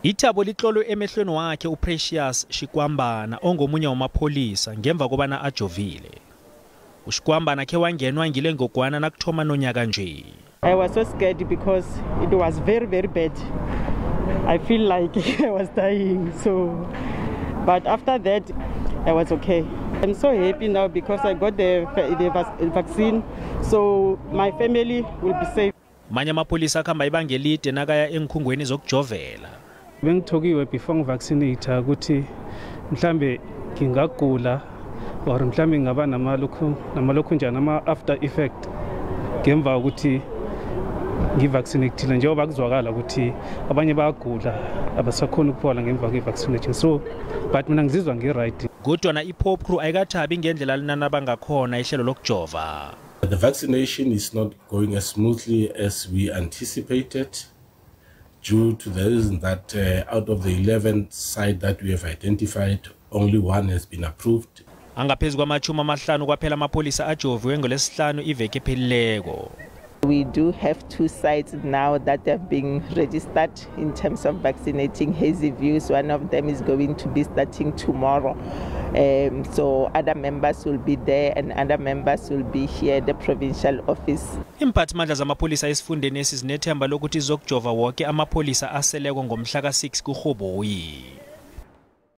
Ithabo litlolwe emehlweni wakhe uPrecious Shikwambana ongomunye wamapholisa ngemva kobana ajovile. Ushikwambana khe wangenwa ngile ngogwana nakuthoma nonyaka nje. I was so scared because it was very, very bad. I feel like I was dying. But after that, I was okay. I'm so happy now because I got the vaccine, so my family will be safe. Manye amapholisa akhamba ibanga elide nakaya enkhungweni zokujovela. Bengithokiwe before ngivaccinate ukuthi mhlambe ngingagula or mhlambe ngaba namalokhu njani ama after effect ngemva ukuthi ngivaccinate njengoba kuzwakala ukuthi abanye bayagula abasakhona ukuphola ngemva kwevaccination, so but mina ngizizwa ngiright. Kodwa na IPopcru ayikathabi ngendlela linanaba ngakhona ihlelo lokujova. The vaccination is not going as smoothly as we anticipated due to the reason that out of the 11 sites that we have identified, only one has been approved. Angaphezu kwamachumi amahlanu kwaphela amapholisa ajoviwe ngolesihlanu iveke ephelileko. We do have 2 sites now that have been registered in terms of vaccinating Hazy Views. One of them is going to be starting tomorrow. So other members will be there and other members will be here at the provincial office. Imphathimandla zamapholisa esifundeni esizinethemba lokuthi zokujova wonke amapholisa aseleko ngomhla ka 6 kuRhoboyi.